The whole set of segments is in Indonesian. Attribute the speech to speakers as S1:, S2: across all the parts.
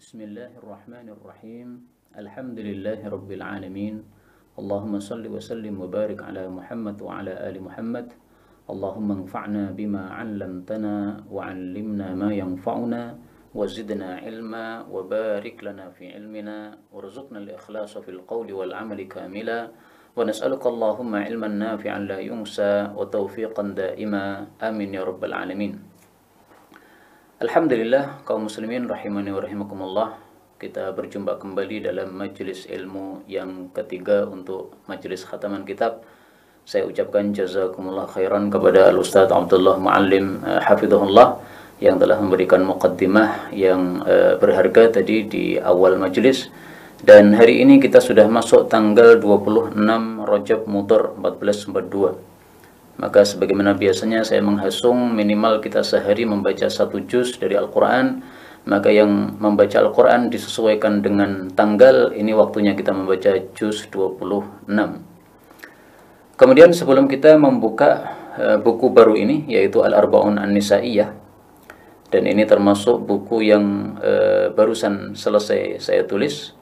S1: Bismillahirrahmanirrahim. Alhamdulillahi rabbil alamin. Allahumma salli wa sallim wa barik ala Muhammad wa ala ali Muhammad. Allahumma anfa'na bima 'allamtana wa 'allimna ma yanfa'una wa zidna ilma wa barik lana fi ilmina warzuqna al-ikhlasa fil qawli wal 'amali kamila wa nas'aluka Allahumma ilman nafi'an la yunsa wa tawfiqan da'ima. Amin ya rabbal alamin. Alhamdulillah, kaum muslimin rahimani wa rahimakumullah. Kita berjumpa kembali dalam majelis ilmu yang ketiga untuk majelis khataman kitab. Saya ucapkan jazakumullah khairan kepada Al-Ustaz Abdullah Muallim hafizahullah yang telah memberikan muqaddimah yang berharga tadi di awal majelis. Dan hari ini kita sudah masuk tanggal 26 Rajab Mudhar 1442. Maka sebagaimana biasanya saya menghasung minimal kita sehari membaca satu juz dari Al-Quran. Maka yang membaca Al-Quran disesuaikan dengan tanggal, ini waktunya kita membaca juz 26. Kemudian sebelum kita membuka buku baru ini, yaitu Al-Arba'un An-Nisa'iyah, dan ini termasuk buku yang barusan selesai saya tulis,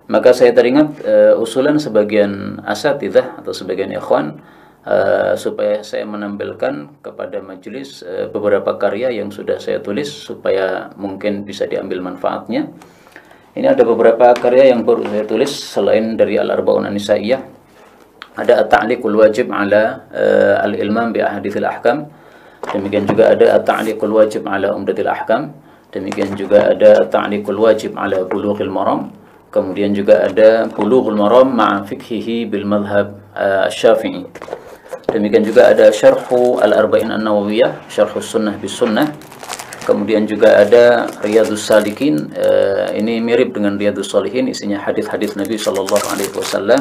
S1: maka saya teringat usulan sebagian asatidzah atau sebagian ikhwan, supaya saya menampilkan kepada majelis beberapa karya yang sudah saya tulis supaya mungkin bisa diambil manfaatnya. Ini ada beberapa karya yang baru saya tulis selain dari Al-Arba'un An-Nisa'iyah. Ada At-Ta'liqul Wajib ala Al-Ilmam bi Ahaditsil Ahkam. Demikian juga ada At-Ta'liqul Wajib ala Umdatil Ahkam. Demikian juga ada At-Ta'liqul Wajib ala Bulughil Maram. Kemudian juga ada Bulughul Maram ma'a fikhihi bil madhhab Asy-Syafi'i. Demikian juga ada Syarhu Al-Arba'in An-Nawawiyah, Syarhu Sunnah bis Sunnah. Kemudian juga ada Riyadhus Shalihin. Ini mirip dengan Riyadhus Shalihin, isinya hadis-hadis Nabi sallallahu alaihi wasallam.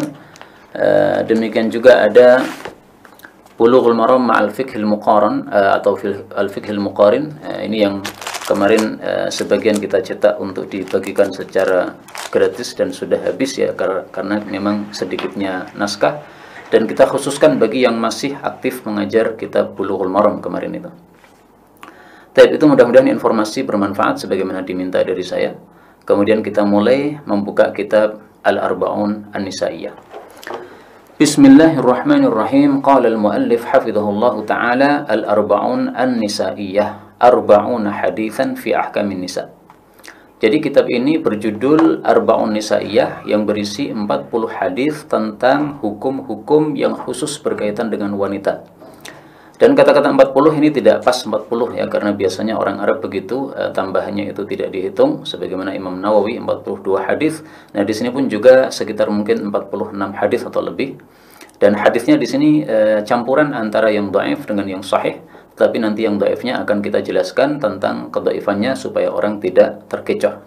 S1: Demikian juga ada Bulughul Maram ma'al Fiqhil Muqaran atau Al-Fiqhil Muqarin. Ini yang kemarin sebagian kita cetak untuk dibagikan secara gratis dan sudah habis ya, karena memang sedikitnya naskah. Dan kita khususkan bagi yang masih aktif mengajar kitab Bulughul Maram kemarin itu. Tapi itu mudah-mudahan informasi bermanfaat sebagaimana diminta dari saya. Kemudian kita mulai membuka kitab Al-Arba'un An-Nisa'iyah. Bismillahirrahmanirrahim. Qala al-muallif hafizahullah ta'ala Al-Arba'un An-Nisa'iyah, Arba'una hadithan fi ahkamin nisa'. Jadi kitab ini berjudul Arba'un Nisa'iyah yang berisi 40 hadis tentang hukum-hukum yang khusus berkaitan dengan wanita. Dan kata-kata 40 ini tidak pas 40 ya, karena biasanya orang Arab begitu, tambahannya itu tidak dihitung sebagaimana Imam Nawawi 42 hadis. Nah, di sini pun juga sekitar mungkin 46 hadis atau lebih. Dan hadisnya di sini campuran antara yang dhaif dengan yang sahih. Tapi nanti yang dhaifnya akan kita jelaskan tentang kedhaifannya supaya orang tidak terkecoh.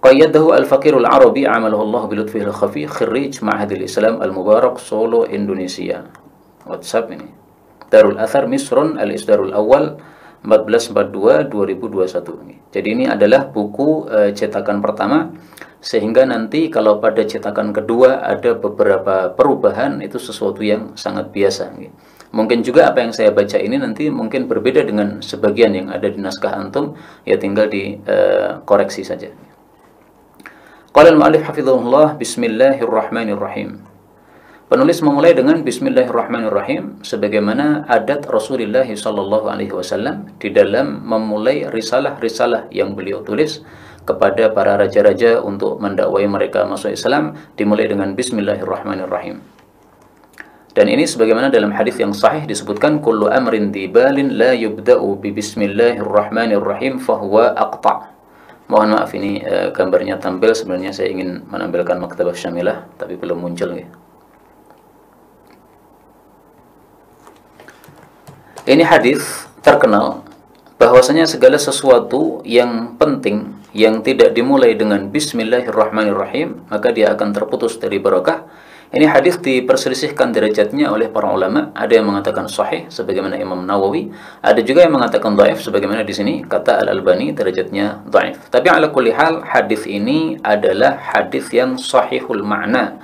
S1: Qayyadahu al-faqirul arabi amalahu Allah bilutfihil khafi, khirij Ma'hadil Islam Al-Mubarak, Solo, Indonesia. WhatsApp ini. Darul Athar Misrun, Al-Isdarul Awal 1442-2021. Jadi ini adalah buku cetakan pertama, sehingga nanti kalau pada cetakan kedua ada beberapa perubahan, itu sesuatu yang sangat biasa. Mungkin juga apa yang saya baca ini nanti mungkin berbeda dengan sebagian yang ada di naskah antum, ya tinggal dikoreksi saja. Qala al-mu'allif hafizahullah, bismillahirrahmanirrahim. Penulis memulai dengan bismillahirrahmanirrahim sebagaimana adat Rasulullah sallallahu alaihi wasallam di dalam memulai risalah-risalah yang beliau tulis kepada para raja-raja untuk mendakwai mereka masuk Islam, dimulai dengan bismillahirrahmanirrahim. Dan ini sebagaimana dalam hadis yang sahih disebutkan, kullu amrin dibalin la yubda'u bi bismillahirrahmanirrahim fahuwa aqta'. Mohon maaf ini gambarnya tampil, sebenarnya saya ingin menampilkan maktabah syamilah tapi belum muncul ya. Ini hadis terkenal bahwasanya segala sesuatu yang penting yang tidak dimulai dengan bismillahirrahmanirrahim maka dia akan terputus dari barakah. Ini hadis diperselisihkan derajatnya oleh para ulama. Ada yang mengatakan sahih sebagaimana Imam Nawawi, ada juga yang mengatakan dhaif sebagaimana di sini kata Al-Albani derajatnya dhaif. Tapi ala kulli hal hadis ini adalah hadis yang sahihul makna.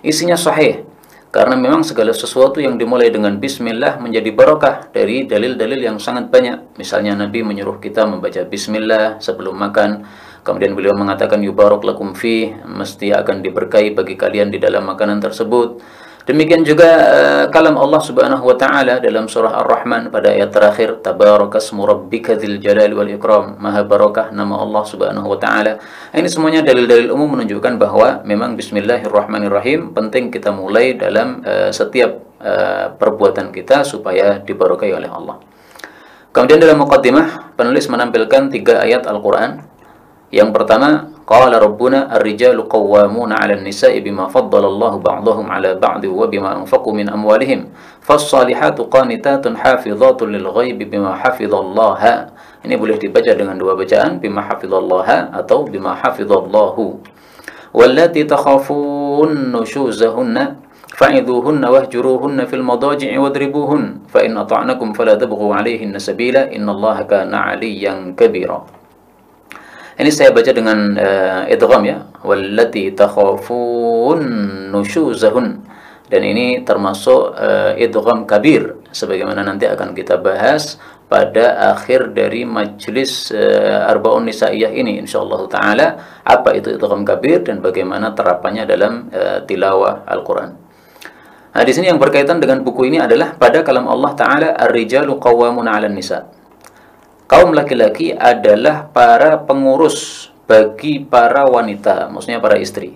S1: Isinya sahih. Karena memang segala sesuatu yang dimulai dengan bismillah menjadi barokah dari dalil-dalil yang sangat banyak. Misalnya Nabi menyuruh kita membaca bismillah sebelum makan. Kemudian beliau mengatakan yubarak lakum fi, mesti akan diberkahi bagi kalian di dalam makanan tersebut. Demikian juga kalam Allah Subhanahu wa taala dalam surah Ar-Rahman pada ayat terakhir, tabarakasmu rabbika dzil jalali wal ikram, maha barakah nama Allah Subhanahu wa taala. Ini semuanya dalil-dalil umum menunjukkan bahwa memang bismillahirrahmanirrahim penting kita mulai dalam setiap perbuatan kita supaya diberkahi oleh Allah. Kemudian dalam muqaddimah penulis menampilkan 3 ayat Al-Qur'an. Yang pertama, qala rabbuna ar-rijalu qawwamuna 'alan nisa'i bima faddala Allahu ba'dahum 'ala ba'd wa bima anfaqu min amwalihim fas-salihatu qanitatun hafizatun lil ghaibi bima hafizallaha. Ini boleh dibaca dengan 2 bacaan, bima hafizallaha atau bima hafizallahu. Wallati takhafun nushuzahunna fa'idhuhunna wahjuruhunna fil madaji'i wadribuhun fa in ata'nakum fala tabghu 'alayhinna sabila innallaha kana 'aliyyan kabira. Ini saya baca dengan idgham ya, wallati takhafun nushuzahun, dan ini termasuk idgham kabir sebagaimana nanti akan kita bahas pada akhir dari majelis Arba'un Nisaiyah ini insyaallah taala, apa itu idgham kabir dan bagaimana terapannya dalam tilawah Al-Qur'an. Nah, di sini yang berkaitan dengan buku ini adalah pada kalam Allah taala ar-rijalu qawwamuna 'alan nisa'. Kaum laki-laki adalah para pengurus bagi para wanita, maksudnya para istri.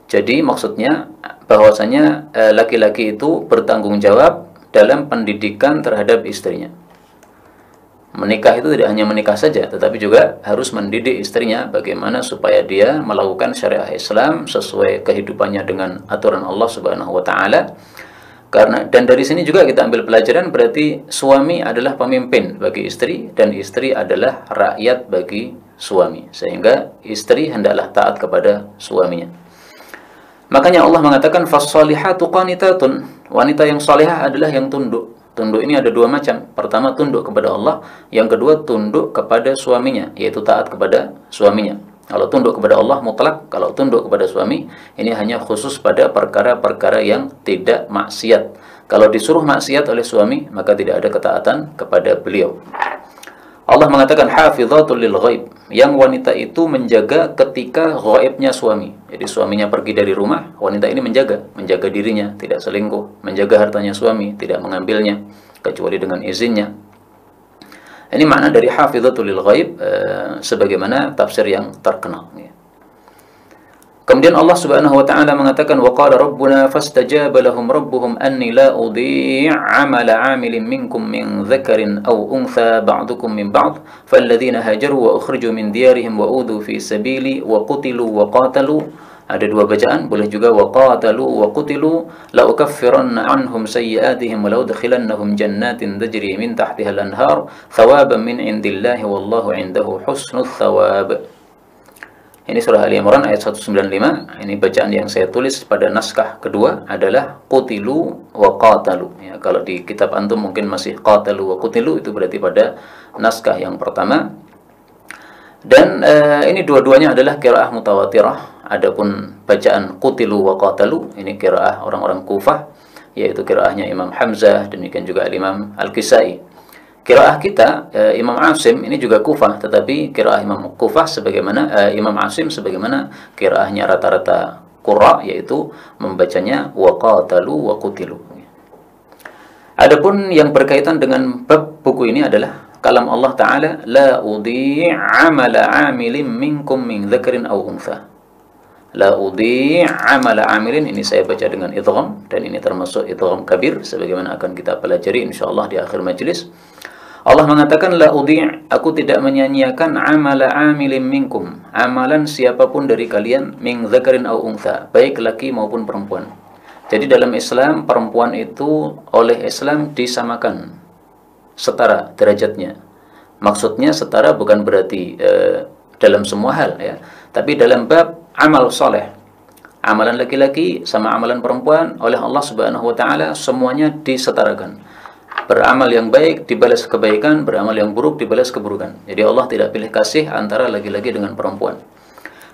S1: Jadi maksudnya bahwasanya laki-laki itu bertanggung jawab dalam pendidikan terhadap istrinya. Menikah itu tidak hanya menikah saja, tetapi juga harus mendidik istrinya bagaimana supaya dia melakukan syariat Islam sesuai kehidupannya dengan aturan Allah Subhanahu wa taala. Dan dari sini juga kita ambil pelajaran, berarti suami adalah pemimpin bagi istri dan istri adalah rakyat bagi suami, sehingga istri hendaklah taat kepada suaminya. Makanya Allah mengatakan fas-salihatu qanitatun, wanita yang salihah adalah yang tunduk. Tunduk ini ada 2 macam. Pertama tunduk kepada Allah, yang kedua tunduk kepada suaminya, yaitu taat kepada suaminya. Kalau tunduk kepada Allah mutlak, kalau tunduk kepada suami ini hanya khusus pada perkara-perkara yang tidak maksiat. Kalau disuruh maksiat oleh suami, maka tidak ada ketaatan kepada beliau. Allah mengatakan hafizatul lil ghaib, yang wanita itu menjaga ketika ghaibnya suami. Jadi suaminya pergi dari rumah, wanita ini menjaga dirinya, tidak selingkuh, menjaga hartanya suami, tidak mengambilnya kecuali dengan izinnya. Ini makna dari hafizatul lil ghaib sebagaimana tafsir yang terkenal. Kemudian Allah Subhanahu wa taala mengatakan wa qala rabbuna fastajaba lahum rabbuhum anni la udhi'u 'amala 'amilin minkum min dzakarin aw untha ba'dukum min ba'd falladzina hajaru wa ukhriju min diyarihim wa udhu fi sabili wa qutilu wa qatalu. Ada 2 bacaan, boleh juga wa qatalu wa qutilu la ukaffiranna 'anhum sayyi'atihim wa la udkhilannahum jannatin tajri min tahtiha al-anhar thawaban min 'indillahi wallahu 'indahu husnul thawab. Ini surah Ali Imran ayat 195. Ini bacaan yang saya tulis pada naskah kedua adalah qutilu wa qatalu. Ya, kalau di kitab antum mungkin masih qatalu wa qutilu, itu berarti pada naskah yang pertama. Dan ini dua-duanya adalah qiraah mutawatirah. Adapun bacaan qutilu wa qatalu ini qiraah orang-orang Kufah, yaitu qiraahnya Imam Hamzah, demikian juga Imam Al-Kisai. Qiraah kita Imam Asim ini juga Kufah, tetapi qiraah Imam Kufah sebagaimana Imam Asim sebagaimana qiraahnya rata-rata qurra, yaitu membacanya wa qatalu wa qutilu. Adapun yang berkaitan dengan bab buku ini adalah kalam Allah taala la udhi' 'amala 'amilin minkum min dzakarin aw untha. La udhi' 'amala 'amilin, ini saya baca dengan idgham dan ini termasuk idgham kabir sebagaimana akan kita pelajari insyaallah di akhir majelis. Allah mengatakan la udhi', aku tidak menyia-nyiakan 'amala 'amilin minkum, amalan siapapun dari kalian min dzakarin aw untha, baik laki maupun perempuan. Jadi dalam Islam perempuan itu oleh Islam disamakan, setara derajatnya. Maksudnya setara bukan berarti dalam semua hal ya, tapi dalam bab amal soleh. Amalan laki-laki sama amalan perempuan oleh Allah Subhanahu wa taala semuanya disetarakan. Beramal yang baik dibalas kebaikan, beramal yang buruk dibalas keburukan. Jadi Allah tidak pilih kasih antara laki-laki dengan perempuan.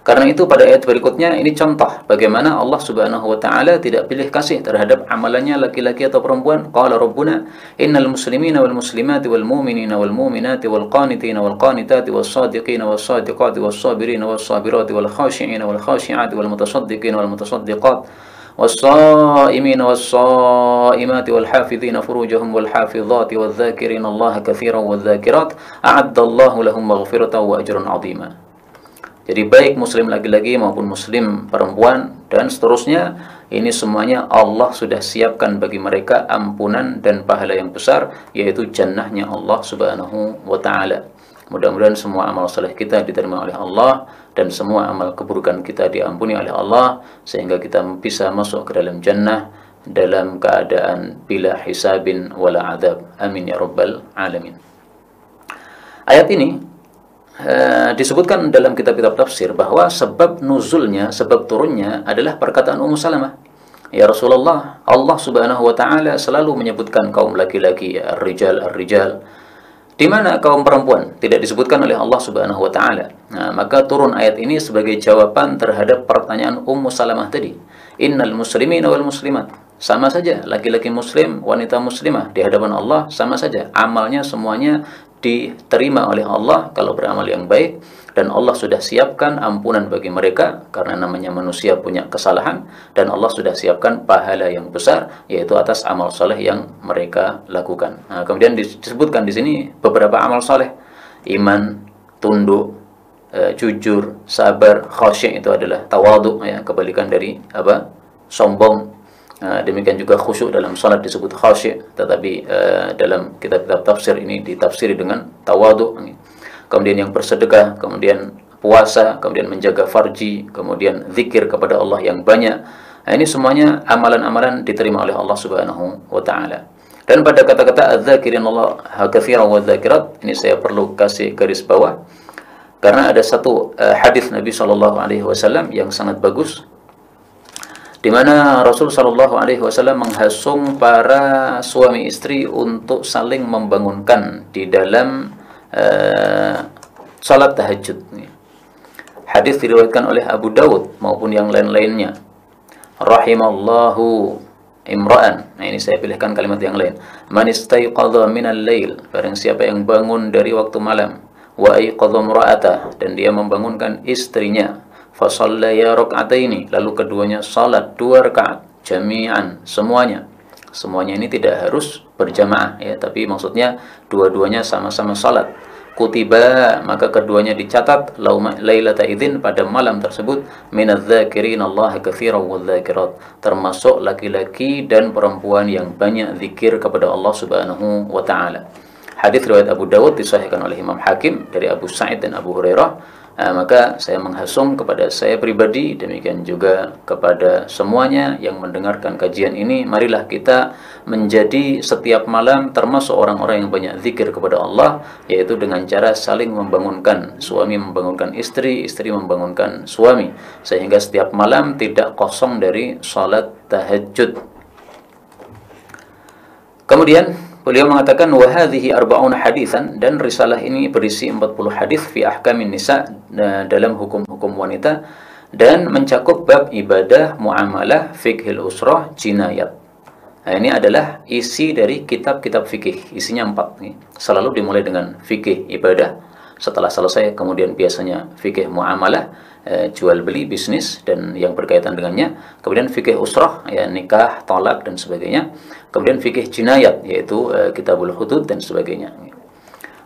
S1: Karena itu pada ayat berikutnya ini contoh bagaimana Allah Subhanahu wa taala tidak pilih kasih terhadap amalannya laki-laki atau perempuan. Qala rabbuna innal muslimina wal muslimati wal mu'minina wal mu'minati wal qanitina wal qanitati was shadiqina was shadiqati was sabirina was sabirati wal khashi'ina wal khashi'ati wal mutasaddiqina wal mutasaddiqat والصائمين والصائمات والحافظين فروجهم والحافظات والذاكرين الله كثيرا والذاكرات أعد الله لهم مغفرة وأجرا عظيما. Jadi baik muslim laki-laki maupun muslim perempuan dan seterusnya, ini semuanya Allah sudah siapkan bagi mereka ampunan dan pahala yang besar, yaitu jannahnya Allah Subhanahu wa taala. Mudah-mudahan semua amal saleh kita diterima oleh Allah dan semua amal keburukan kita diampuni oleh Allah sehingga kita bisa masuk ke dalam jannah dalam keadaan bila hisabin wala adab. Amin ya rabbal alamin. Ayat ini disebutkan dalam kitab-kitab tafsir bahwa sebab nuzulnya, sebab turunnya adalah perkataan Ummu Salamah. Ya Rasulullah, Allah Subhanahu wa taala selalu menyebutkan kaum laki-laki, ar-rijal, ar-rijal. Di mana kaum perempuan tidak disebutkan oleh Allah Subhanahu wa taala. Nah, maka turun ayat ini sebagai jawaban terhadap pertanyaan Ummu Salamah tadi. Innal muslimina wal muslimat. Sama saja laki-laki muslim, wanita muslimah di hadapan Allah sama saja. Amalnya semuanya diterima oleh Allah kalau beramal yang baik, dan Allah sudah siapkan ampunan bagi mereka karena namanya manusia punya kesalahan, dan Allah sudah siapkan pahala yang besar yaitu atas amal soleh yang mereka lakukan. Nah, kemudian disebutkan di sini beberapa amal soleh: iman, tunduk, jujur, sabar, khasyik itu adalah tawadhu, ya, kebalikan dari apa? Sombong. Demikian juga khusyuk dalam salat disebut khasyik, tetapi dalam kitab-kitab tafsir ini ditafsiri dengan tawadhu. Kemudian yang bersedekah, kemudian puasa, kemudian menjaga farji, kemudian zikir kepada Allah yang banyak. Nah, ini semuanya amalan-amalan diterima oleh Allah Subhanahu wa taala. Dan pada kata-kata adz-dzakirin Allah katsiran wa dzakirat, ini saya perlu kasih garis bawah karena ada satu hadis Nabi sallallahu alaihi wasallam yang sangat bagus, di mana Rasul sallallahu alaihi wasallam menghasung para suami istri untuk saling membangunkan di dalam salat tahajud. Hadis diriwayatkan oleh Abu Dawud maupun yang lain-lainnya. Rahimallahu imra'an. Nah, ini saya pilihkan kalimat yang lain. Man istayqadha minal lail, barang siapa yang bangun dari waktu malam, wa ayqadha imra'atah, dan dia membangunkan istrinya, fa shallaya rak'ataini, lalu keduanya salat 2 rakaat jami'an, semuanya. Semuanya ini tidak harus berjamaah, ya, tapi maksudnya dua-duanya sama-sama salat. Kutiba, maka keduanya dicatat lailata idzin, pada malam tersebut, minadz-dzakirin Allah katsiran wadz-dzakirat, termasuk laki-laki dan perempuan yang banyak zikir kepada Allah Subhanahu wa taala. Hadis riwayat Abu Dawud disahihkan oleh Imam Hakim dari Abu Sa'id dan Abu Hurairah. Maka saya menghasung kepada saya pribadi, demikian juga kepada semuanya yang mendengarkan kajian ini, marilah kita menjadi setiap malam termasuk orang-orang yang banyak zikir kepada Allah, yaitu dengan cara saling membangunkan, suami membangunkan istri, istri membangunkan suami, sehingga setiap malam tidak kosong dari salat tahajud. Kemudian beliau mengatakan wa hadhihi arba'una hadisan, dan risalah ini berisi 40 hadis fi ahkamin nisa, dalam hukum-hukum wanita, dan mencakup bab ibadah, muamalah, fiqhil usrah, jinayat. Nah, ini adalah isi dari kitab-kitab fikih. Isinya 4 nih. Selalu dimulai dengan fikih ibadah, setelah selesai kemudian biasanya fikih muamalah, jual beli, bisnis dan yang berkaitan dengannya. Kemudian fikih usrah, ya, nikah, talak dan sebagainya. Kemudian fikih jinayat, yaitu kitabul hudud dan sebagainya.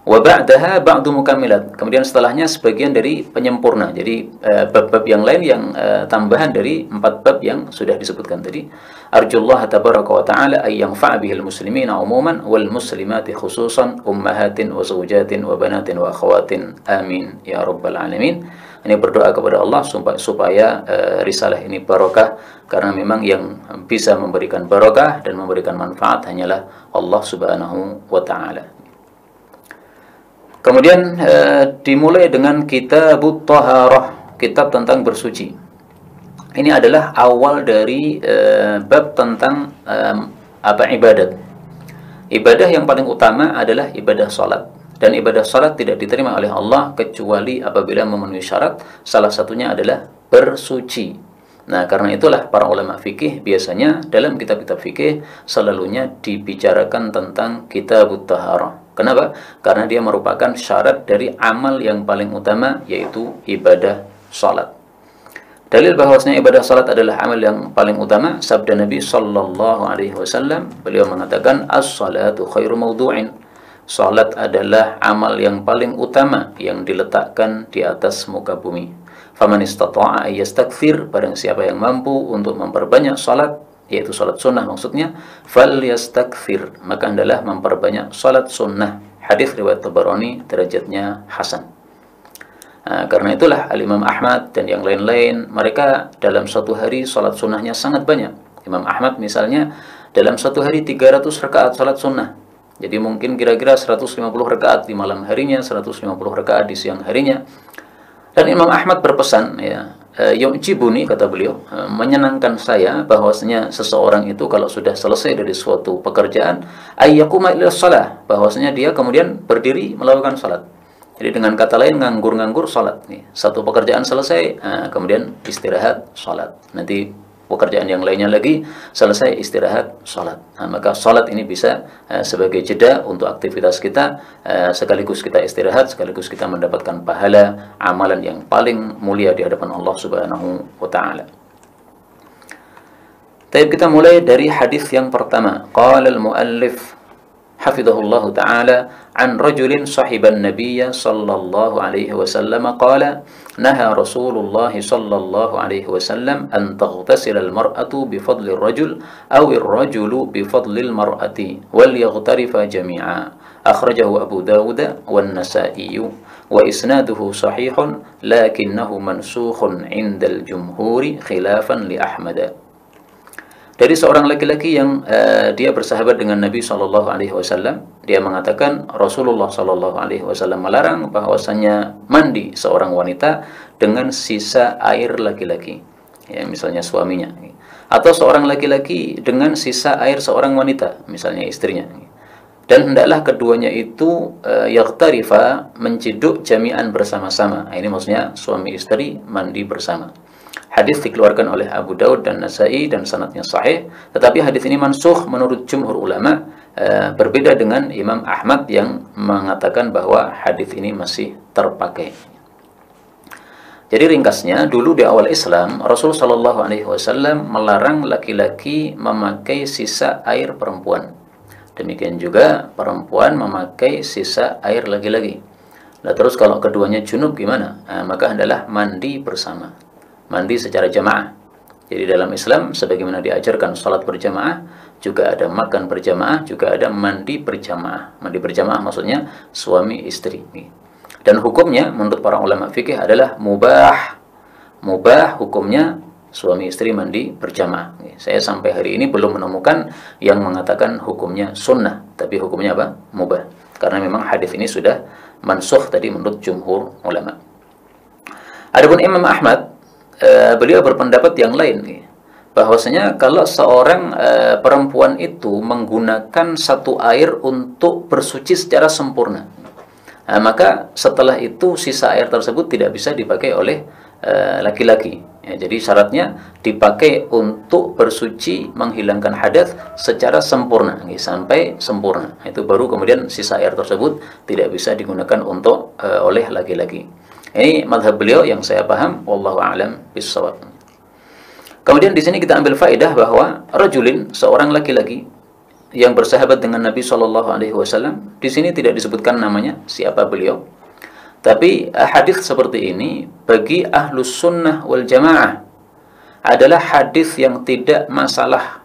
S1: Wa ba'daha ba'du mukammilat. Kemudian setelahnya sebagian dari penyempurna. Jadi bab-bab yang lain yang tambahan dari 4 bab yang sudah disebutkan tadi. Arjullah tabaraka wa ta'ala ay yanfa'a bihil muslimina umuman wal muslimati khususan, ummahatin wa zawjatin wa banatin wa akhawatin. Amin ya rabbal alamin. Ini berdoa kepada Allah supaya risalah ini barokah, karena memang yang bisa memberikan barokah dan memberikan manfaat hanyalah Allah Subhanahu wa taala. Kemudian dimulai dengan kitabut thaharah, kitab tentang bersuci. Ini adalah awal dari bab tentang ibadat. Ibadah yang paling utama adalah ibadah salat. dan ibadah salat tidak diterima oleh Allah kecuali apabila memenuhi syarat, salah satunya adalah bersuci. Nah, karena itulah para ulama fikih biasanya dalam kitab-kitab fikih selalunya dibicarakan tentang kitabut taharah. Kenapa? Karena dia merupakan syarat dari amal yang paling utama, yaitu ibadah salat. Dalil bahwasanya ibadah salat adalah amal yang paling utama, sabda Nabi sallallahu alaihi wasallam, beliau mengatakan as-salatu khairu mawdu'in. Salat adalah amal yang paling utama yang diletakkan di atas muka bumi. Faman istata'a ayyastakthir, barang siapa yang mampu untuk memperbanyak salat, yaitu salat sunnah maksudnya, falyastakthir, maka hendaklah memperbanyak salat sunnah. Hadis riwayat Tabarani, derajatnya hasan. Nah, karena itulah Al-Imam Ahmad dan yang lain-lain, mereka dalam satu hari salat sunnahnya sangat banyak. Imam Ahmad misalnya dalam satu hari 300 rakaat salat sunnah. Jadi mungkin kira-kira 150 rakaat di malam harinya, 150 rakaat di siang harinya. Dan Imam Ahmad berpesan, ya, yu'jibuni, kata beliau, menyenangkan saya bahwasanya seseorang itu kalau sudah selesai dari suatu pekerjaan, ayyakuma ila shalah, bahwasanya dia kemudian berdiri melakukan salat. Jadi dengan kata lain, nganggur-nganggur salat. Satu pekerjaan selesai, kemudian istirahat salat. Nanti pekerjaan yang lainnya lagi selesai, istirahat salat. Nah, maka salat ini bisa sebagai jeda untuk aktivitas kita, sekaligus kita istirahat, sekaligus kita mendapatkan pahala amalan yang paling mulia di hadapan Allah Subhanahu wa taala. Baik, kita mulai dari hadis yang pertama. Qala al-muallif hafizahullah ta'ala an rajulin sahiban nabiyya sallallahu alaihi wasallam qala naha Rasulullah sallallahu alaihi wasallam an taghtasila al-mar'atu bi fadli ar-rajul aw ar-rajulu bi fadli al-mar'ati wal yaghtarifa jami'a. Akhrajahu Abu Dawud wan Nasa'i wa isnaduhu sahihun lakinnahu mansukhun 'inda al-jumhuri khilafan li Ahmad. Dari seorang laki-laki yang dia bersahabat dengan Nabi Shallallahu Alaihi Wasallam, dia mengatakan Rasulullah Shallallahu Alaihi Wasallam melarang bahwasanya mandi seorang wanita dengan sisa air laki-laki, ya, misalnya suaminya, atau seorang laki-laki dengan sisa air seorang wanita, misalnya istrinya. Dan hendaklah keduanya itu yaghtarifa, menciduk jami'an bersama-sama. Ini maksudnya suami istri mandi bersama. Hadis dikeluarkan oleh Abu Daud dan Nasa'i dan sanadnya sahih, tetapi hadis ini mansukh menurut jumhur ulama, berbeda dengan Imam Ahmad yang mengatakan bahwa hadis ini masih terpakai. Jadi ringkasnya, dulu di awal Islam, Rasul Shallallahu Alaihi Wasallam melarang laki-laki memakai sisa air perempuan. Demikian juga perempuan memakai sisa air laki-laki. Nah, terus kalau keduanya junub gimana? Nah, maka hendaklah mandi bersama. Mandi secara jamaah. Jadi dalam Islam sebagaimana diajarkan salat berjamaah, juga ada makan berjamaah, juga ada mandi berjamaah. Mandi berjamaah maksudnya suami istri. Dan hukumnya menurut para ulama fikih adalah mubah. Mubah hukumnya suami istri mandi berjamaah. Saya sampai hari ini belum menemukan yang mengatakan hukumnya sunnah, tapi hukumnya apa? Mubah. Karena memang hadis ini sudah mansukh tadi menurut jumhur ulama. Adapun Imam Ahmad, beliau berpendapat yang lain, bahwasanya kalau seorang perempuan itu menggunakan satu air untuk bersuci secara sempurna, maka setelah itu sisa air tersebut tidak bisa dipakai oleh laki-laki. Ya, jadi syaratnya dipakai untuk bersuci, menghilangkan hadas secara sempurna, sampai sempurna. Itu baru kemudian sisa air tersebut tidak bisa digunakan untuk oleh laki-laki. Ini madhab beliau yang saya paham, wallahu a'lam bishawab. Kemudian di sini kita ambil faedah bahwa rajulin, seorang laki-laki yang bersahabat dengan Nabi Shallallahu Alaihi Wasallam, di sini tidak disebutkan namanya siapa beliau. Tapi hadis seperti ini bagi ahlus sunnah wal jamaah adalah hadis yang tidak masalah.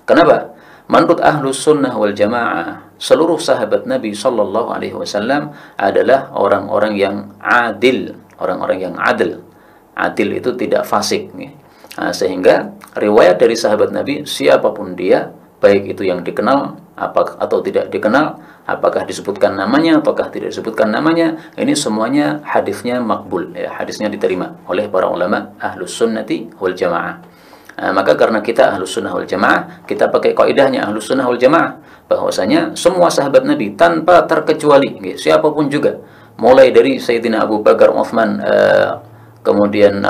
S1: Kenapa? Menurut ahlus sunnah wal jamaah, seluruh sahabat Nabi Shallallahu Alaihi Wasallam adalah orang-orang yang adil, orang-orang yang adil. Adil itu tidak fasik. Nah, sehingga riwayat dari sahabat Nabi siapapun dia, baik itu yang dikenal atau tidak dikenal, apakah disebutkan namanya ataukah tidak disebutkan namanya, ini semuanya hadisnya makbul, ya, hadisnya diterima oleh para ulama ahlus sunnati wal jamaah. Maka karena kita Ahlus Sunnah wal Jamaah, kita pakai kaidahnya Ahlus Sunnah wal Jamaah, bahwasanya semua sahabat Nabi tanpa terkecuali, siapapun juga, mulai dari Sayyidina Abu Bakar, Utsman, kemudian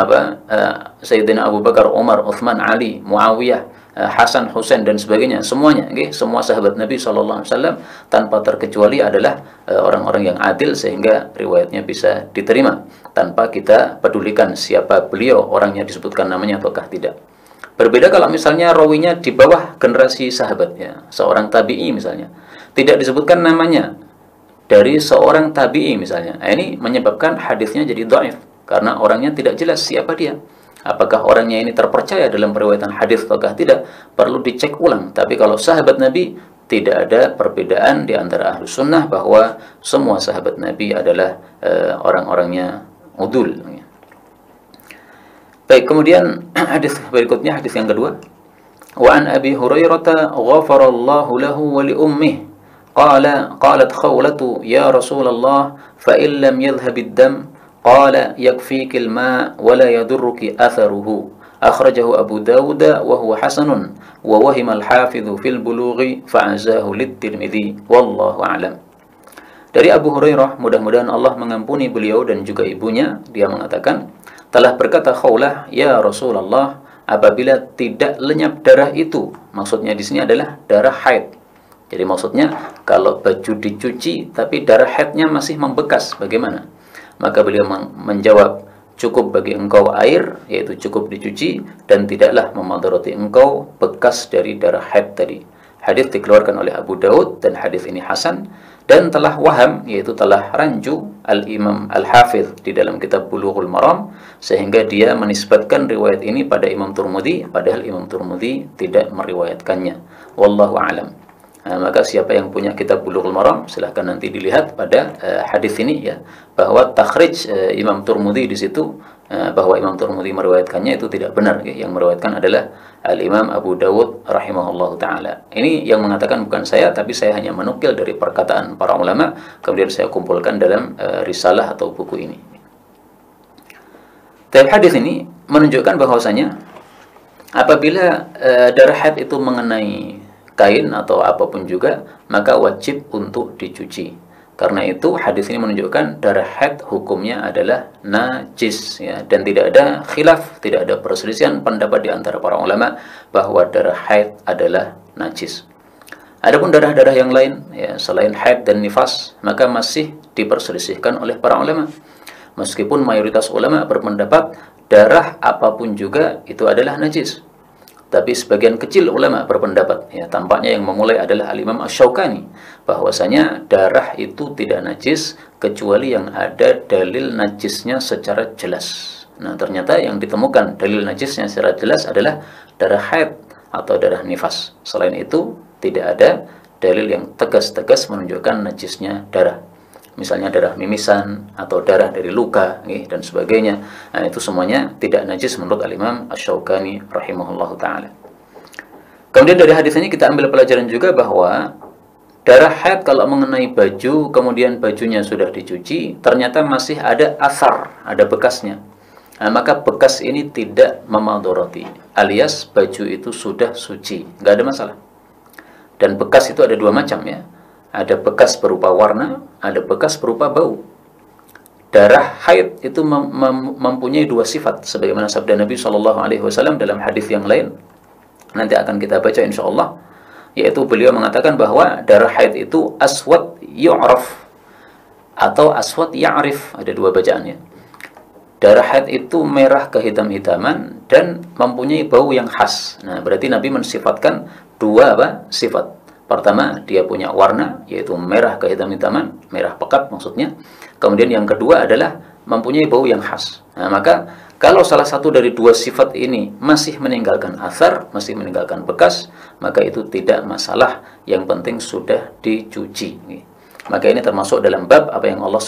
S1: Sayyidina Abu Bakar, Umar, Utsman, Ali, Muawiyah, Hasan, Husain dan sebagainya, semuanya, semua sahabat Nabi SAW tanpa terkecuali adalah orang-orang yang adil, sehingga riwayatnya bisa diterima tanpa kita pedulikan siapa beliau, orangnya disebutkan namanya ataukah tidak. Berbeda kalau misalnya rawinya di bawah generasi sahabat, ya, seorang tabi'i misalnya, tidak disebutkan namanya, dari seorang tabi'i misalnya, ini menyebabkan hadisnya jadi dhaif karena orangnya tidak jelas siapa dia. Apakah orangnya ini terpercaya dalam periwayatan hadis ataukah tidak, perlu dicek ulang. Tapi kalau sahabat Nabi, tidak ada perbedaan di antara Ahlus Sunnah bahwa semua sahabat Nabi adalah orang-orangnya udul. Baik, kemudian hadis berikutnya, hadis yang kedua. Wa an Abi Hurairah ghafarallahu lahu wa li ummihi qalat Khawlatu ya Rasulullah fa in lam yadhhab ad-dam qala yakfiki al-ma' wa la yadurruki atharuhu akhrajahu Abu Dawud wa huwa hasanun wa wahima al-hafidhu fil bulughi fa'azahu lit-Tirmidzi wallahu a'lam. Dari Abu Hurairah, mudah-mudahan Allah mengampuni beliau dan juga ibunya, dia mengatakan, telah berkata Khawlah, ya Rasulullah, apabila tidak lenyap darah itu, maksudnya di sini adalah darah haid. Jadi maksudnya kalau baju dicuci tapi darah haidnya masih membekas, bagaimana? Maka beliau menjawab, cukup bagi engkau air, yaitu cukup dicuci, dan tidaklah memudarati engkau bekas dari darah haid tadi. Hadis dikeluarkan oleh Abu Daud dan hadis ini hasan, dan telah waham, yaitu telah rancu Al-Imam Al-Hafidh di dalam kitab Bulughul Maram, sehingga dia menisbatkan riwayat ini pada Imam Tirmidzi, padahal Imam Tirmidzi tidak meriwayatkannya. Wallahu a'lam. Maka siapa yang punya kitab Bulughul Maram, silahkan nanti dilihat pada hadis ini, ya, bahwa takhrij Imam Tirmidzi di situ, bahwa Imam Tirmidzi meriwayatkannya itu tidak benar, ya. Yang meriwayatkan adalah Al-Imam Abu Dawud rahimahullah ta'ala. Ini yang mengatakan bukan saya, tapi saya hanya menukil dari perkataan para ulama, kemudian saya kumpulkan dalam risalah atau buku ini. Tapi hadis ini menunjukkan bahwasanya apabila darah haid itu mengenai kain atau apapun juga, maka wajib untuk dicuci. Karena itu hadis ini menunjukkan darah haid hukumnya adalah najis, ya, dan tidak ada khilaf, tidak ada perselisihan pendapat di antara para ulama bahwa darah haid adalah najis. Adapun darah-darah yang lain, ya, selain haid dan nifas, maka masih diperselisihkan oleh para ulama. Meskipun mayoritas ulama berpendapat darah apapun juga itu adalah najis, tapi sebagian kecil ulama berpendapat, ya, tampaknya yang memulai adalah Al-Imam Asy-Syaukani, bahwasanya darah itu tidak najis kecuali yang ada dalil najisnya secara jelas. Nah, ternyata yang ditemukan dalil najisnya secara jelas adalah darah haid atau darah nifas. Selain itu, tidak ada dalil yang tegas-tegas menunjukkan najisnya darah. Misalnya darah mimisan atau darah dari luka, dan sebagainya. Nah, itu semuanya tidak najis menurut Al-Imam Asy-Syaukani rahimahullahu ta'ala. Kemudian dari hadis ini kita ambil pelajaran juga bahwa darah haid kalau mengenai baju, kemudian bajunya sudah dicuci, ternyata masih ada asar, ada bekasnya. Nah, maka bekas ini tidak memadoroti, alias baju itu sudah suci, nggak ada masalah. Dan bekas itu ada dua macam, ya. Ada bekas berupa warna, ada bekas berupa bau. Darah haid itu mempunyai dua sifat, sebagaimana sabda Nabi SAW dalam hadis yang lain. Nanti akan kita baca insya Allah. Yaitu beliau mengatakan bahwa darah haid itu aswad yu'raf atau aswad ya'rif. Ada dua bacaannya. Darah haid itu merah kehitam-hitaman dan mempunyai bau yang khas. Nah, berarti Nabi mensifatkan dua sifat. Pertama, dia punya warna, yaitu merah kehitam-hitaman, merah pekat maksudnya. Kemudian yang kedua adalah mempunyai bau yang khas. Nah, maka kalau salah satu dari dua sifat ini masih meninggalkan athar, masih meninggalkan bekas, maka itu tidak masalah. Yang penting sudah dicuci. Maka ini termasuk dalam bab apa yang Allah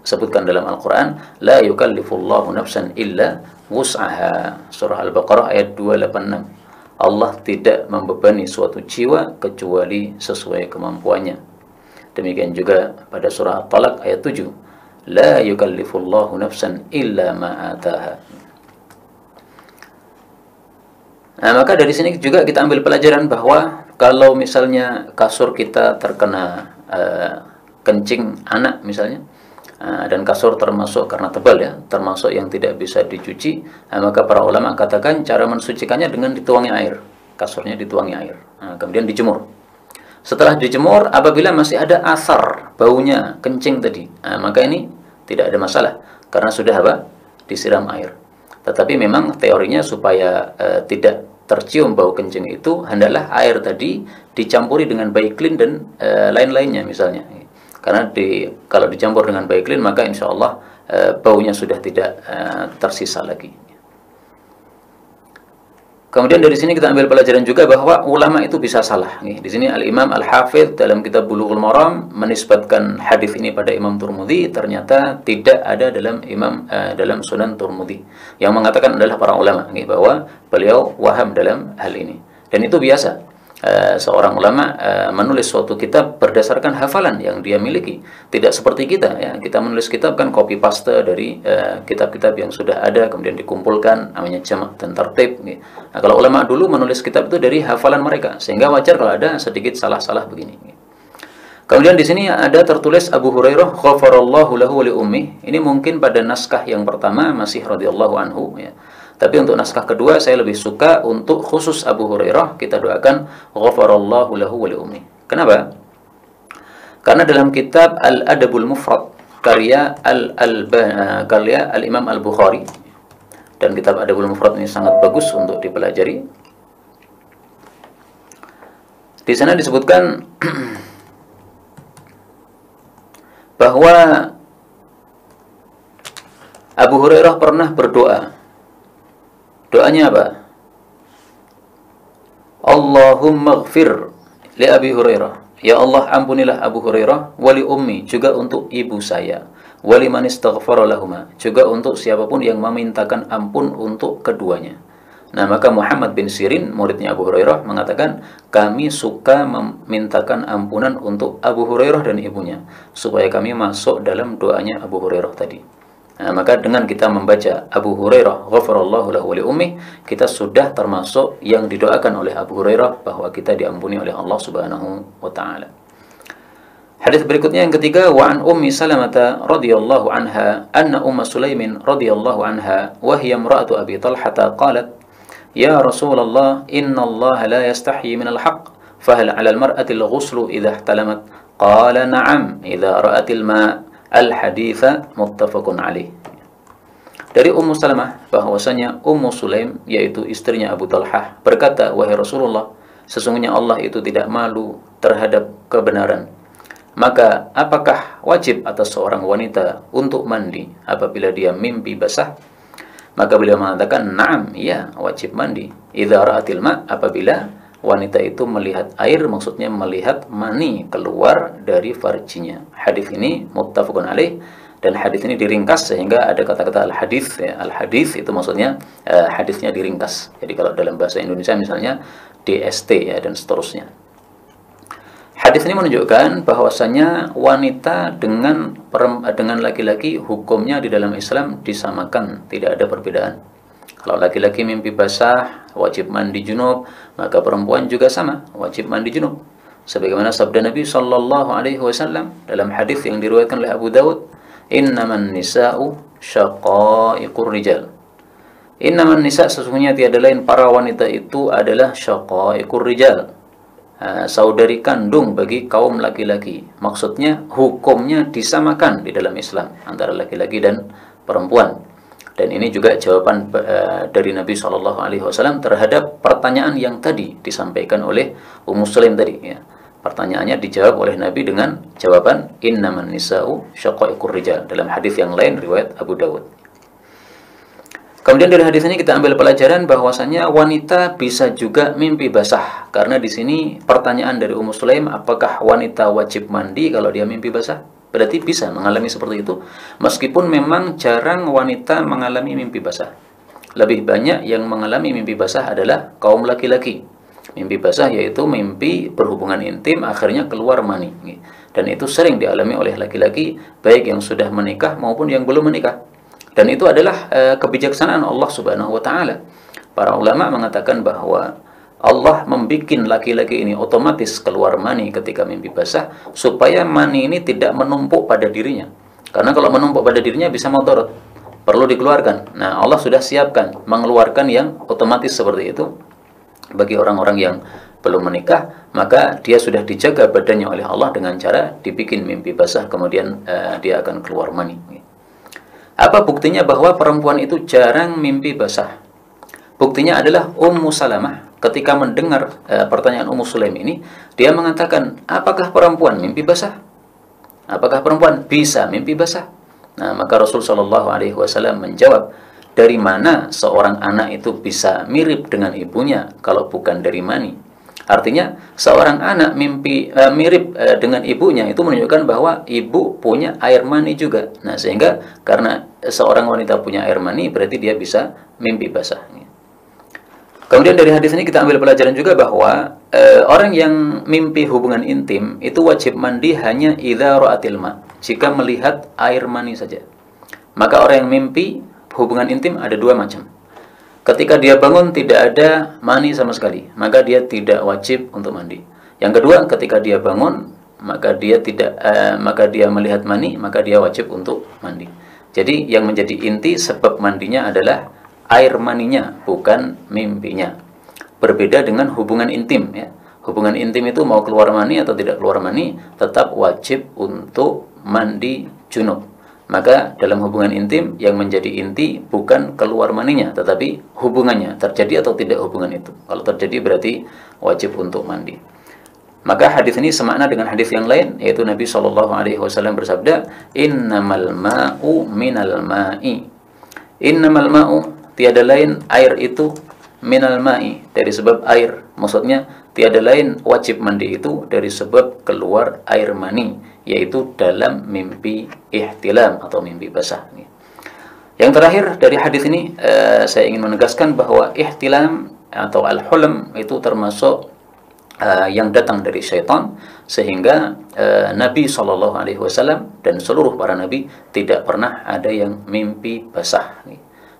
S1: sebutkan dalam Al-Quran, la yukallifullahu nafsan illa wus'aha. Surah Al-Baqarah ayat 286. Allah tidak membebani suatu jiwa kecuali sesuai kemampuannya. Demikian juga pada surah At-Talaq ayat 7. La yukallifullahu nafsan illa ma ataha. Nah, maka dari sini juga kita ambil pelajaran bahwa kalau misalnya kasur kita terkena kencing anak misalnya, dan kasur termasuk karena tebal ya, termasuk yang tidak bisa dicuci, maka para ulama katakan cara mensucikannya dengan dituangi air, kasurnya dituangi air, kemudian dijemur. Setelah dijemur, apabila masih ada asar baunya kencing tadi, maka ini tidak ada masalah karena sudah apa? Disiram air. Tetapi memang teorinya supaya tidak tercium bau kencing itu, hendaklah air tadi dicampuri dengan Baiklin dan lain-lainnya misalnya. Karena kalau dicampur dengan Baiklin, maka insya Allah baunya sudah tidak tersisa lagi. Kemudian dari sini kita ambil pelajaran juga bahwa ulama itu bisa salah. Di sini Al-Imam Al-Hafidh dalam kitab Bulughul Maram menisbatkan hadis ini pada Imam Tirmidzi, ternyata tidak ada dalam Sunan Tirmidzi. Yang mengatakan adalah para ulama bahwa beliau waham dalam hal ini. Dan itu biasa. Seorang ulama menulis suatu kitab berdasarkan hafalan yang dia miliki, tidak seperti kita ya. Kita menulis kitab kan copy paste dari kitab-kitab yang sudah ada kemudian dikumpulkan, namanya jamak dan tertib. Nah, kalau ulama dulu menulis kitab itu dari hafalan mereka, sehingga wajar kalau ada sedikit salah-salah begini. Kemudian di sini ada tertulis Abu Hurairah ghafarallahu lahu wa li ummi. Ini mungkin pada naskah yang pertama masih radhiyallahu anhu ya. Tapi untuk naskah kedua saya lebih suka untuk khusus Abu Hurairah kita doakan ghafarallahu lahu wa li ummi. Kenapa? Karena dalam kitab Al-Adabul Mufrad karya Al-Imam Al-Bukhari, dan kitab Adabul Mufrad ini sangat bagus untuk dipelajari. Di sana disebutkan bahwa Abu Hurairah pernah berdoa. Doanya apa? Allahumma ighfir li Abi Hurairah. Ya Allah, ampunilah Abu Hurairah, wali ummi, juga untuk ibu saya, wali man istaghfara lahuma, juga untuk siapapun yang memintakan ampun untuk keduanya. Nah, maka Muhammad bin Sirin, muridnya Abu Hurairah, mengatakan, kami suka memintakan ampunan untuk Abu Hurairah dan ibunya, supaya kami masuk dalam doanya Abu Hurairah tadi. Nah, maka dengan kita membaca Abu Hurairah ghafarallahu lahu wa li ummi, kita sudah termasuk yang didoakan oleh Abu Hurairah bahwa kita diampuni oleh Allah Subhanahu wa taala. Hadis berikutnya yang ketiga, wa an Ummi Salamah radhiyallahu anha anna Sulaimin radhiyallahu anha wa hiya imra'atu Abi Talhah qalat, ya Rasulullah, inna Allah la yastahyi min al-haqq, fahal 'ala al-mar'ati al-ghuslu idha ihtalamat? Qala na'am idha ra'atil ma'. Al-haditha muttafaqun alaih. Dari Ummu Salamah bahwasanya Ummu Sulaim, yaitu istrinya Abu Talhah, berkata, wahai Rasulullah, sesungguhnya Allah itu tidak malu terhadap kebenaran. Maka apakah wajib atas seorang wanita untuk mandi apabila dia mimpi basah? Maka beliau mengatakan, na'am, ya, wajib mandi. Idza ra'atil ma', apabila wanita itu melihat air, maksudnya melihat mani keluar dari farjinya. Hadis ini muttafaqun alaih, dan hadis ini diringkas sehingga ada kata-kata al-hadis ya. Al-hadis itu maksudnya hadisnya diringkas. Jadi kalau dalam bahasa Indonesia misalnya DST ya, dan seterusnya. Hadis ini menunjukkan bahwasanya wanita dengan laki-laki hukumnya di dalam Islam disamakan, tidak ada perbedaan. Kalau laki-laki mimpi basah, wajib mandi junub, maka perempuan juga sama, wajib mandi junub. Sebagaimana sabda Nabi sallallahu alaihi wasallam dalam hadis yang diriwayatkan oleh Abu Dawud, innaman nisa'u syaqaiqur rijal. Innaman nisa', sesungguhnya tiada lain para wanita itu adalah syaqaiqur rijal, saudari kandung bagi kaum laki-laki. Maksudnya hukumnya disamakan di dalam Islam antara laki-laki dan perempuan. Dan ini juga jawaban dari Nabi SAW terhadap pertanyaan yang tadi disampaikan oleh Ummu Sulaim tadi. Ya. Pertanyaannya dijawab oleh Nabi dengan jawaban innaman nisa'u syaqaiqur rijal, dalam hadis yang lain riwayat Abu Dawud. Kemudian dari hadis ini kita ambil pelajaran bahwasanya wanita bisa juga mimpi basah. Karena di sini pertanyaan dari Ummu Sulaim, apakah wanita wajib mandi kalau dia mimpi basah? Berarti bisa mengalami seperti itu. Meskipun memang jarang wanita mengalami mimpi basah. Lebih banyak yang mengalami mimpi basah adalah kaum laki-laki. Mimpi basah yaitu mimpi berhubungan intim akhirnya keluar mani. Dan itu sering dialami oleh laki-laki, baik yang sudah menikah maupun yang belum menikah. Dan itu adalah kebijaksanaan Allah Subhanahu wa taala. Para ulama mengatakan bahwa Allah membuat laki-laki ini otomatis keluar mani ketika mimpi basah, supaya mani ini tidak menumpuk pada dirinya. Karena kalau menumpuk pada dirinya bisa mudarat, perlu dikeluarkan. Nah, Allah sudah siapkan mengeluarkan yang otomatis seperti itu bagi orang-orang yang belum menikah, maka dia sudah dijaga badannya oleh Allah dengan cara dibikin mimpi basah, kemudian dia akan keluar mani. Apa buktinya bahwa perempuan itu jarang mimpi basah? Buktinya adalah Ummu Salamah ketika mendengar pertanyaan Ummu Sulaim ini, dia mengatakan, apakah perempuan mimpi basah? Apakah perempuan bisa mimpi basah? Nah, maka Rasul Shallallahu Alaihi Wasallam menjawab, dari mana seorang anak itu bisa mirip dengan ibunya kalau bukan dari mani? Artinya seorang anak mirip dengan ibunya itu menunjukkan bahwa ibu punya air mani juga. Nah, sehingga karena seorang wanita punya air mani berarti dia bisa mimpi basah. Kemudian dari hadis ini kita ambil pelajaran juga bahwa orang yang mimpi hubungan intim itu wajib mandi hanya idza ra'atil ma, jika melihat air mani saja. Maka orang yang mimpi hubungan intim ada dua macam. Ketika dia bangun tidak ada mani sama sekali, maka dia tidak wajib untuk mandi. Yang kedua, ketika dia bangun maka dia melihat mani, maka dia wajib untuk mandi. Jadi yang menjadi inti sebab mandinya adalah air maninya, bukan mimpinya. Berbeda dengan hubungan intim ya. Hubungan intim itu mau keluar mani atau tidak keluar mani, tetap wajib untuk mandi junub. Maka dalam hubungan intim yang menjadi inti bukan keluar maninya, tetapi hubungannya, terjadi atau tidak hubungan itu. Kalau terjadi berarti wajib untuk mandi. Maka hadis ini semakna dengan hadis yang lain, yaitu Nabi Shallallahu Alaihi Wasallam bersabda, Innamal ma'u minal ma'i. Innamal ma'u, tiada lain air itu, minal ma'i, dari sebab air. Maksudnya tiada lain wajib mandi itu dari sebab keluar air mani, yaitu dalam mimpi ihtilam atau mimpi basah. Yang terakhir dari hadis ini saya ingin menegaskan bahwa ihtilam atau al-hulm itu termasuk yang datang dari syaitan, sehingga Nabi SAW dan seluruh para nabi tidak pernah ada yang mimpi basah.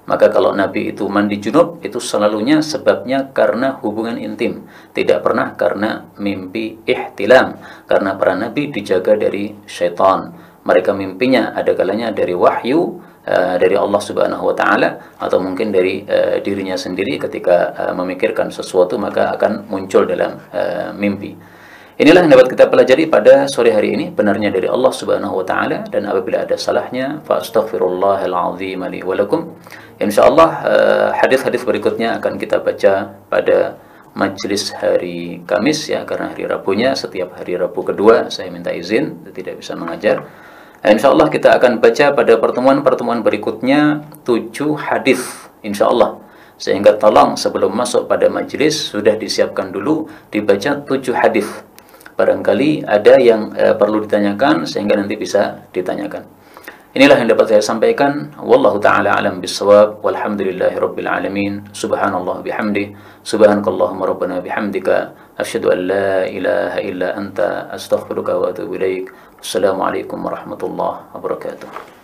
S1: Maka kalau Nabi itu mandi junub, itu selalunya sebabnya karena hubungan intim, tidak pernah karena mimpi ihtilam. Karena para Nabi dijaga dari syaitan. Mereka mimpinya ada kalanya dari wahyu, dari Allah Subhanahu Wa Taala, atau mungkin dari dirinya sendiri ketika memikirkan sesuatu maka akan muncul dalam mimpi. Inilah yang dapat kita pelajari pada sore hari ini, benarnya dari Allah Subhanahu Wa Taala, dan apabila ada salahnya, fa astaghfirullahal azim li wa lakum. Insyaallah hadis-hadis berikutnya akan kita baca pada majelis hari Kamis ya, karena hari Rabunya setiap hari Rabu kedua saya minta izin tidak bisa mengajar. Insyaallah kita akan baca pada pertemuan-pertemuan berikutnya 7 hadis insyaallah. Sehingga tolong sebelum masuk pada majelis sudah disiapkan dulu dibaca 7 hadis. Barangkali ada yang perlu ditanyakan sehingga nanti bisa ditanyakan. Inilah yang dapat saya sampaikan. Wallahu ta'ala alam bissawab. Walhamdulillahi rabbil alamin. Subhanallah bihamdih. Subhanakallahumma rabbana bihamdika. Asyhadu an la ilaha illa anta astaghfiruka wa atubu ilaik. Assalamualaikum warahmatullahi wabarakatuh.